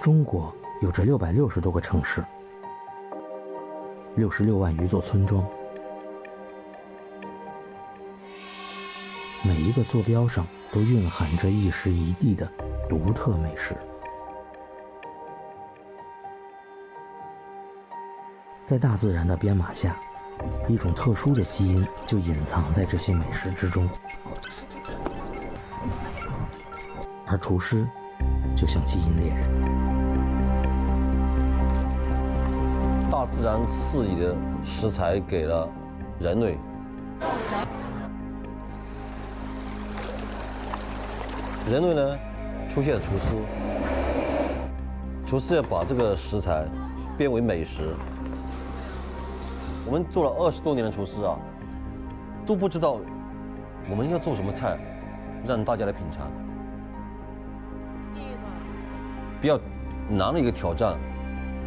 中国有着660多个城市，66万余座村庄，每一个坐标上都蕴含着一时一地的独特美食。在大自然的编码下，一种特殊的基因就隐藏在这些美食之中，而厨师就像基因猎人。大自然赐予的食材给了人类，人类呢出现了厨师，厨师要把这个食材变为美食。我们做了20多年的厨师啊，都不知道我们要做什么菜，让大家来品尝。比较难的一个挑战，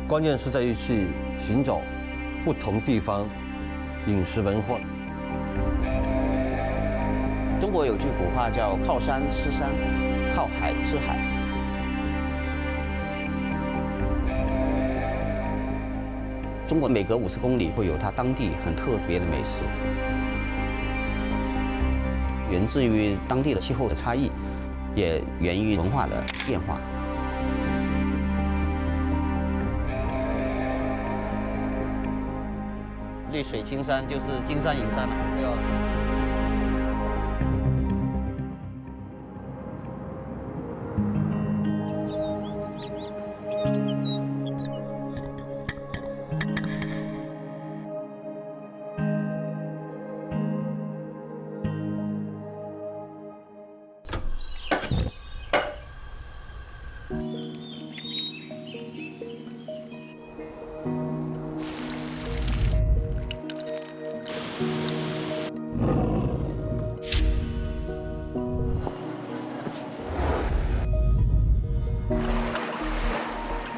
关键是在于去寻找不同地方饮食文化。中国有句古话叫“靠山吃山，靠海吃海”。中国每隔50公里会有它当地很特别的美食，源自于当地的气候的差异，也源于文化的变化。绿水青山就是金山银山了。对啊。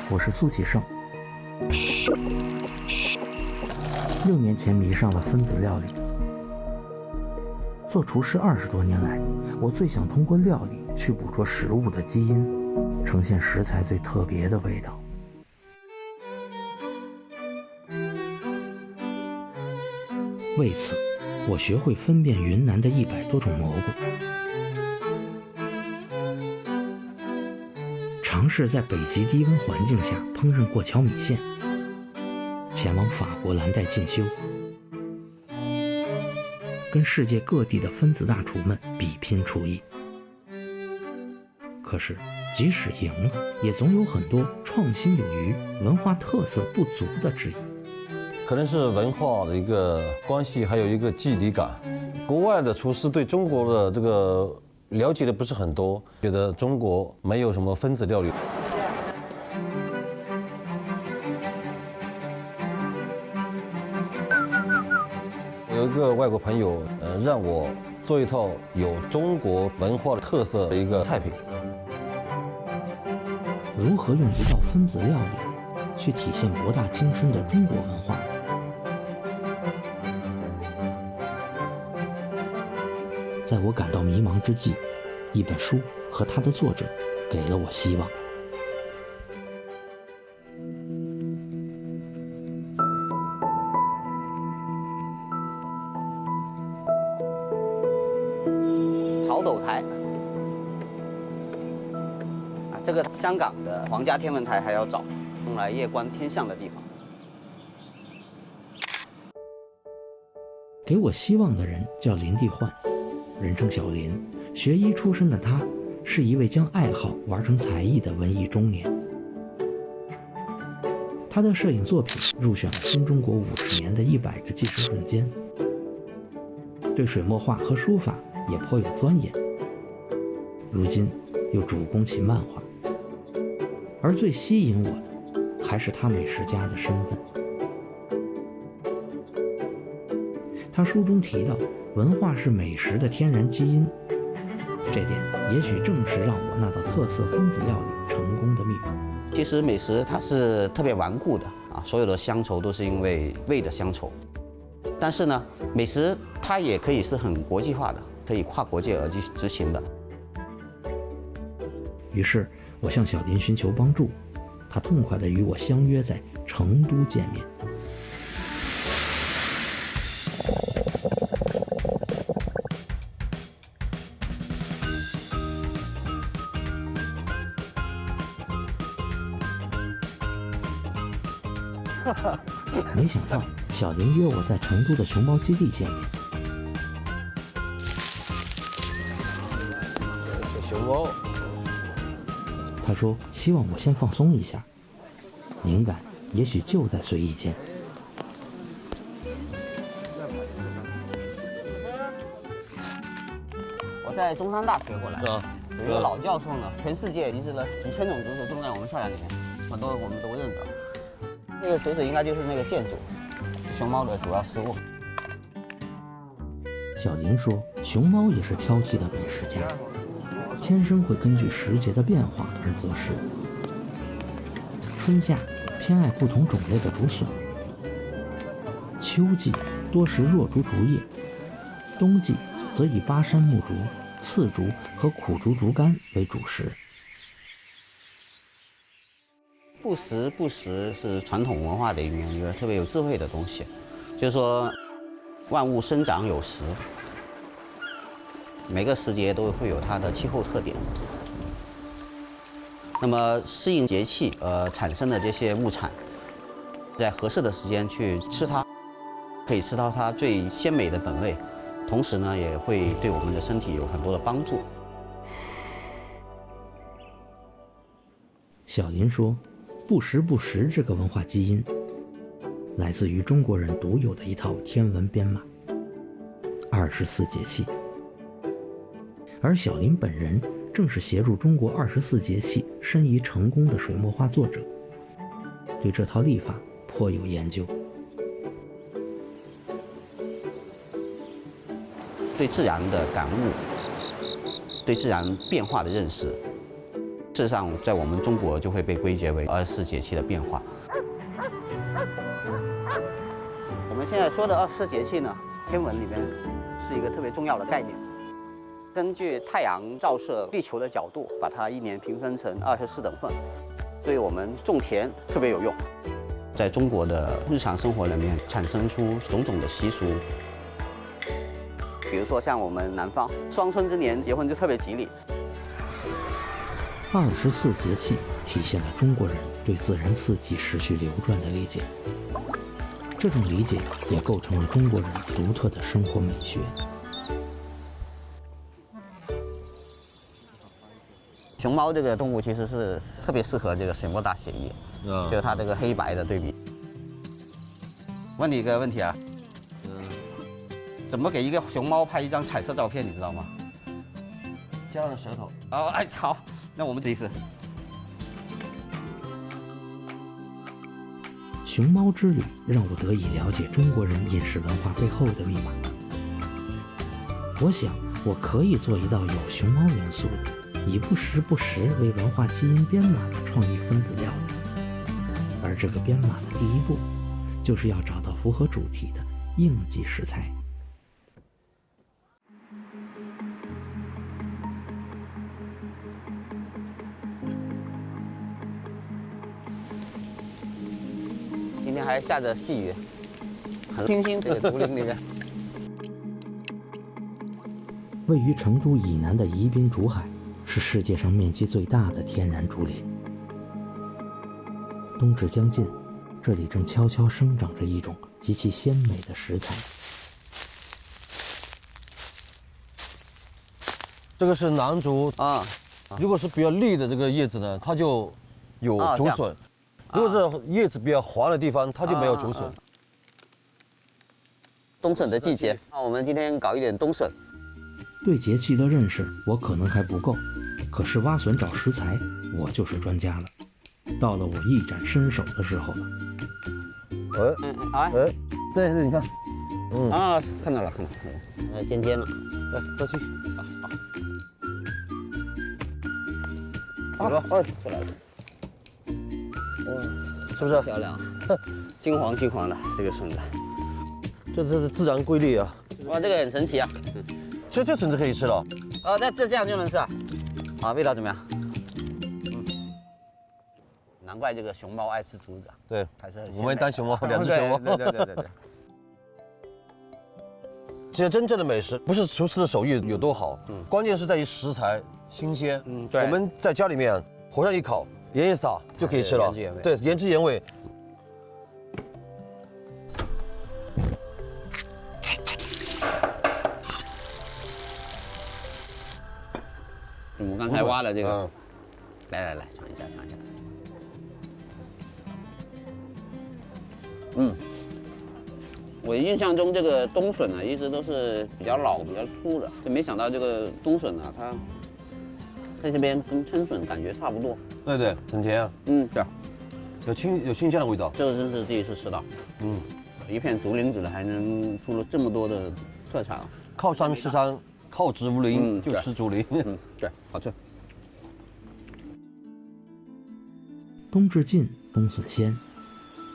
我是苏启盛，6年前迷上了分子料理。做厨师20多年来，我最想通过料理去捕捉食物的基因，呈现食材最特别的味道。为此，我学会分辨云南的100多种蘑菇，尝试在北极低温环境下烹饪过桥米线，前往法国蓝带进修，跟世界各地的分子大厨们比拼厨艺。可是即使赢了，也总有很多创新有余、文化特色不足的质疑。可能是文化的一个关系，还有一个距离感。国外的厨师对中国的这个了解的不是很多，觉得中国没有什么分子料理。我有一个外国朋友，让我做一套有中国文化特色的一个菜品。如何用一道分子料理去体现博大精深的中国文化呢？在我感到迷茫之际，一本书和它的作者给了我希望。草斗台啊，这个香港的皇家天文台还要找，用来夜观天象的地方。给我希望的人叫林地焕，人称小林。学医出身的他，是一位将爱好玩成才艺的文艺中年。他的摄影作品入选了新中国50年的100个纪实瞬间，对水墨画和书法也颇有钻研。如今又主攻其漫画，而最吸引我的还是他美食家的身份。他书中提到，文化是美食的天然基因，这点也许正是让我那道特色分子料理成功的秘密。其实美食它是特别顽固的啊，所有的乡愁都是因为味的乡愁。但是呢，美食它也可以是很国际化的，可以跨国界而执行的。于是我向小林寻求帮助，他痛快地与我相约在成都见面。没想到小林约我在成都的熊猫基地见面。小熊猫，他说希望我先放松一下，灵感也许就在随意间。我在中山大学过来，啊，有一个老教授呢，全世界离世了几千种竹子种在我们校园里面，很多我们都认得。那个竹子应该就是那个箭竹，熊猫的主要食物。小林说，熊猫也是挑剔的美食家，天生会根据时节的变化而择食。春夏偏爱不同种类的竹笋，秋季多食弱竹竹叶，冬季则以巴山木竹、刺竹和苦竹竹竿为主食。不时不食是传统文化的里面一个特别有智慧的东西，就是说万物生长有时，每个时节都会有它的气候特点。那么适应节气产生的这些物产，在合适的时间去吃它，可以吃到它最鲜美的本味，同时呢也会对我们的身体有很多的帮助。小林说，不时不食这个文化基因来自于中国人独有的一套天文编码，24节气。而小林本人正是协助中国24节气申遗成功的水墨画作者，对这套历法颇有研究。对自然的感悟，对自然变化的认识，事实上在我们中国就会被归结为24节气的变化。我们现在说的24节气呢，天文里面是一个特别重要的概念。根据太阳照射地球的角度，把它一年平分成24等份，对我们种田特别有用。在中国的日常生活里面产生出种种的习俗，比如说像我们南方双春之年结婚就特别吉利。24节气体现了中国人对自然四季时序流转的理解，这种理解也构成了中国人独特的生活美学。熊猫这个动物其实是特别适合这个水墨大写意，就是它这个黑白的对比。问你一个问题啊，怎么给一个熊猫拍一张彩色照片，你知道吗？加上舌头。哦，哎，好，那我们试一试。熊猫之旅让我得以了解中国人饮食文化背后的密码。我想，我可以做一道有熊猫元素的，以不时不食为文化基因编码的创意分子料理。而这个编码的第一步，就是要找到符合主题的应季食材。今天还下着细雨，很清新这个竹林里面。位于成都以南的宜宾竹海是世界上面积最大的天然竹林。冬至将近，这里正悄悄生长着一种极其鲜美的食材。这个是南竹啊，如果是比较绿的这个叶子呢，它就有竹笋；如果是叶子比较黄的地方，它就没有竹笋。冬笋的季节，那我们今天搞一点冬笋。对节气的认识我可能还不够，可是挖笋找食材，我就是专家了。到了我一展身手的时候了。对，你看，啊，看到了，尖尖了，来过去，好，哎，出来了，是不是漂亮？金黄金黄的这个笋子，这是自然规律啊。哇，这个很神奇啊！其实这笋子可以吃了。这样就能吃啊？啊，味道怎么样？南难怪这个熊猫爱吃竹子啊，对，还是很我们当熊猫，两只熊猫。对。其实真正的美食不是厨师的手艺有多好，关键是在于食材新鲜。对。我们在家里面火上一烤，盐一撒就可以吃了。对，原汁原味。我们刚才挖的这个，来，尝一下。我印象中这个冬笋呢，一直都是比较老、比较粗的，就没想到这个冬笋呢，它在这边跟春笋感觉差不多。对，很甜啊。对，有新鲜的味道。这个真是第一次吃到。一片竹林子的还能出了这么多的特产。靠山吃山，靠植无林，就吃竹林。对，好吃。冬至劲，冬笋鲜，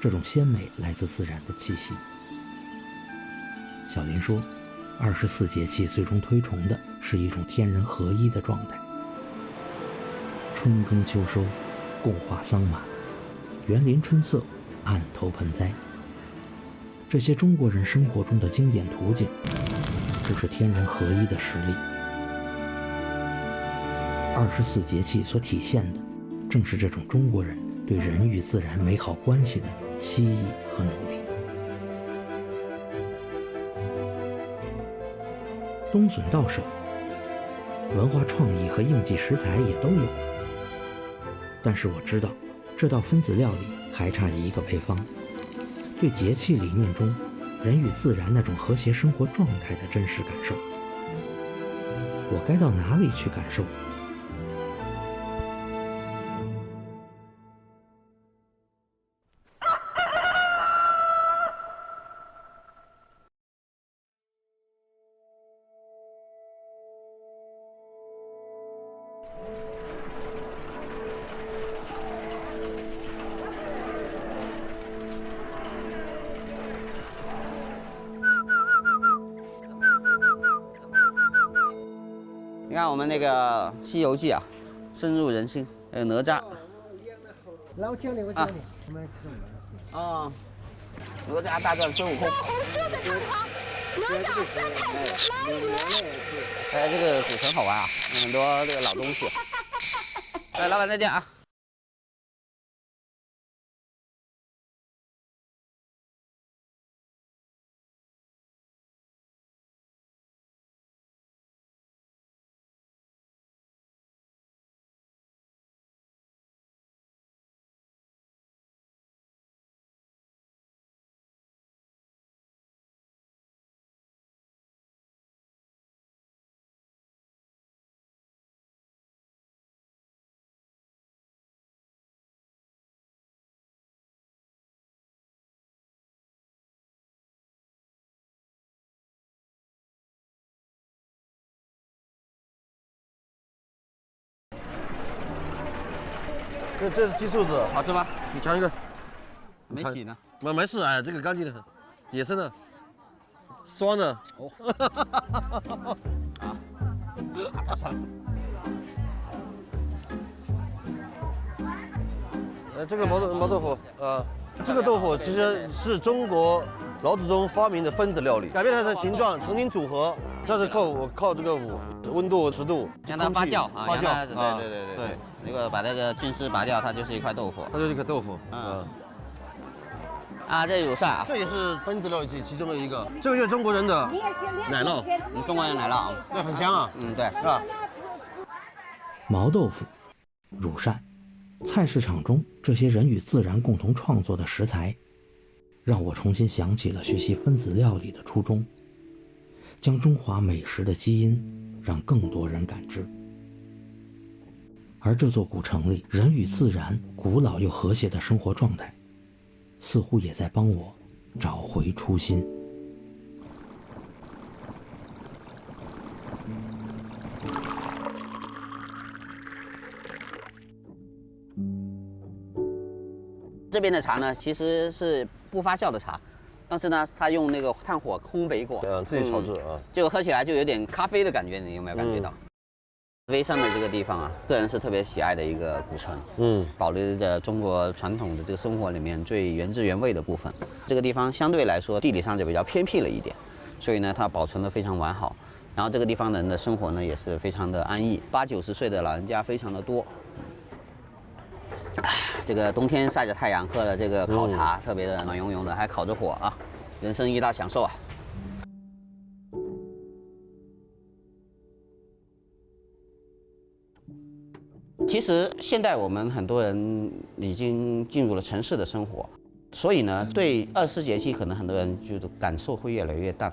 这种鲜美来自自然的气息。小林说，24节气最终推崇的是一种天人合一的状态。春耕秋收，共话桑麻，园林春色，案头盆栽，这些中国人生活中的经典图景，就是天人合一的实力。24节气所体现的，正是这种中国人对人与自然美好关系的希冀和努力。冬笋到手，文化创意和应季食材也都有，但是我知道这道分子料理还差一个配方，对节气理念中人与自然那种和谐生活状态的真实感受。我该到哪里去感受？你看我们那个《西游记》啊，深入人心。还有哪吒。我教你。哪吒大战孙悟空。哎，这个古城好玩啊，有很多这个老东西。哎，老板再见啊。这是鸡素子，好吃吗？你尝一个。没洗呢。没事，哎，这个干净的很，野生的，酸的。太酸了。这个毛豆腐，这个豆腐其实是中国老祖宗发明的分子料理，改变它的形状，重新组合，这是靠这个温度、湿度，让它发酵发酵，对。如果把这个菌丝拔掉，它就是一块豆腐。它就是一块豆腐。这乳扇啊，这也是分子料理其中的一个。这个就是中国人的奶酪，中国人奶酪啊，那很香啊。对，是吧？毛豆腐、乳扇，菜市场中这些人与自然共同创作的食材，让我重新想起了学习分子料理的初衷，将中华美食的基因让更多人感知。而这座古城里人与自然古老又和谐的生活状态，似乎也在帮我找回初心。这边的茶呢，其实是不发酵的茶，但是呢，它用那个炭火烘焙过，自己炒制啊，就喝起来就有点咖啡的感觉，你有没有感觉到？微山的这个地方啊，个人是特别喜爱的一个古城。保留着中国传统的这个生活里面最原汁原味的部分。这个地方相对来说地理上就比较偏僻了一点，所以呢，它保存得非常完好。然后这个地方人的生活呢也是非常的安逸，80、90岁的老人家非常的多。这个冬天晒着太阳，喝了这个烤茶，特别的暖融融的，还烤着火啊，人生一大享受啊。其实现在我们很多人已经进入了城市的生活，所以呢，对24节气可能很多人觉得感受会越来越淡。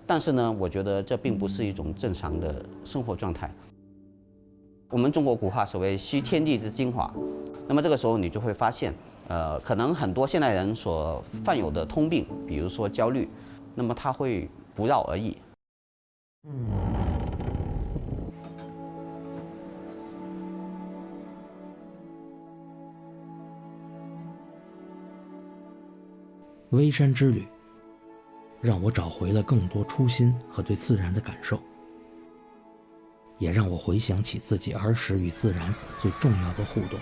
但是呢，我觉得这并不是一种正常的生活状态。我们中国古话所谓吸天地之精华，那么这个时候你就会发现，可能很多现代人所犯有的通病，比如说焦虑，那么它会不药而愈。微山之旅让我找回了更多初心和对自然的感受，也让我回想起自己儿时与自然最重要的互动。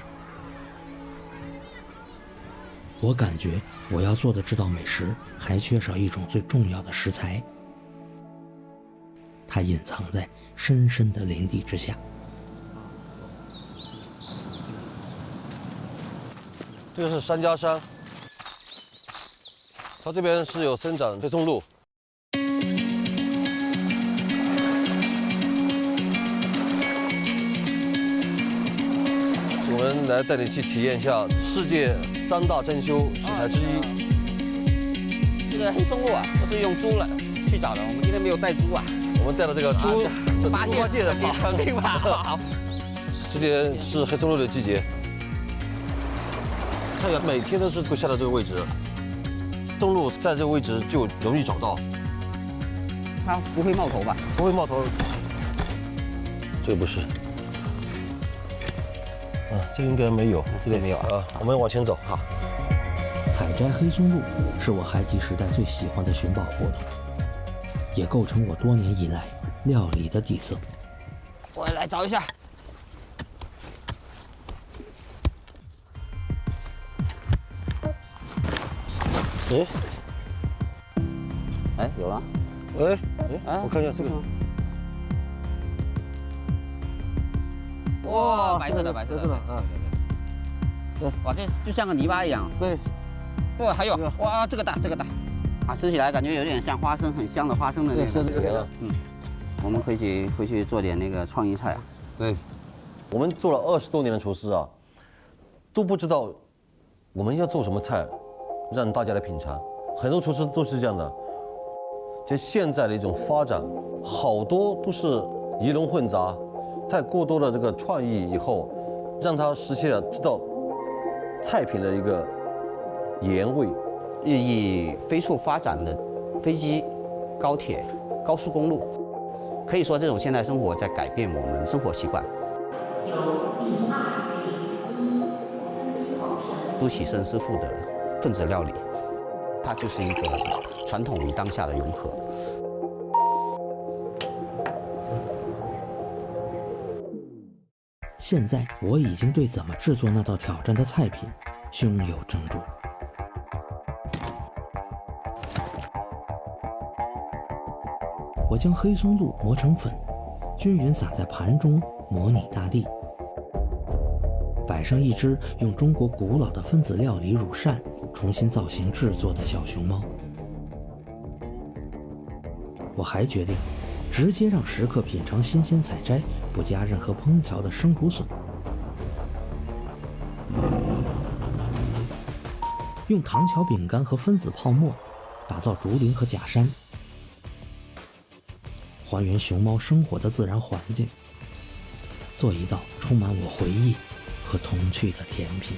我感觉我要做的这道美食还缺少一种最重要的食材，它隐藏在深深的林地之下。这个是山家山，它这边是有生长黑松露。我们来带你去体验一下世界3大珍馐食材之一。这个黑松露啊，都是用猪了去找的，我们今天没有带猪啊。我们带了这个猪八戒的肯定吧？好。这边是黑松露的季节，看看每天都是会下到这个位置。松露在这个位置就容易找到，它不会冒头吧？不会冒头。这个不是，这个应该没有，这边没有啊。我们往前走。好。采摘黑松露是我孩提时代最喜欢的寻宝活动，也构成我多年以来料理的底色。我来找一下。哎，有了。我看一下这个。哇，白色的。哇，这就像个泥巴一样。对。对，还有哇，这个大。啊，吃起来感觉有点像花生，很香的花生的那个。我们回去做点那个创意菜啊。对。我们做了20多年的厨师啊，都不知道我们要做什么菜，让大家来品尝。很多厨师都是这样的。就现在的一种发展，好多都是鱼龙混杂，太过多的这个创意以后，让它实现了这道菜品的一个原味。日益飞速发展的飞机、高铁、高速公路，可以说这种现代生活在改变我们生活习惯。都启生师傅的分子料理，它就是一个传统与当下的融合。现在我已经对怎么制作那道挑战的菜品胸有成竹。我将黑松露磨成粉，均匀撒在盘中，模拟大地。摆上一只用中国古老的分子料理乳扇重新造型制作的小熊猫。我还决定直接让食客品尝新鲜采摘、不加任何烹调的生竹笋。用糖桥饼干和分子泡沫打造竹林和假山，还原熊猫生活的自然环境，做一道充满我回忆和童趣的甜品。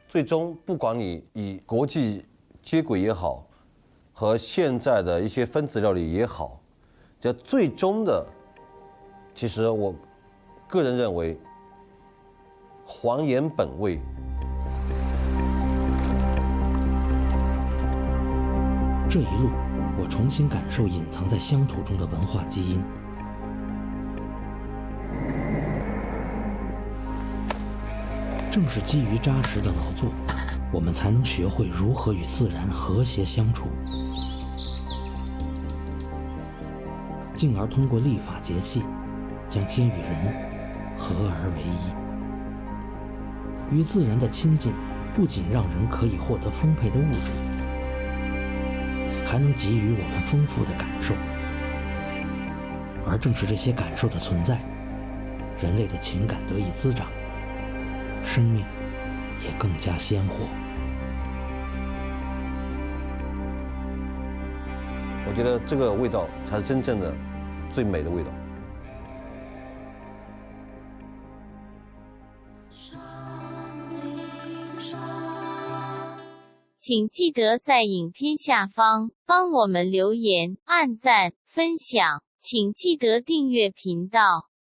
最终，不管你以国际接轨也好，和现在的一些分子料理也好，这最终的，其实我个人认为，还原本味。这一路，我重新感受隐藏在乡土中的文化基因。正是基于扎实的劳作，我们才能学会如何与自然和谐相处，进而通过历法节气，将天与人合而为一。与自然的亲近，不仅让人可以获得丰沛的物质，还能给予我们丰富的感受。而正是这些感受的存在，人类的情感得以滋长，生命也更加鲜活。我觉得这个味道才是真正的最美的味道。请记得在影片下方帮我们留言、按赞、分享，请记得订阅频道。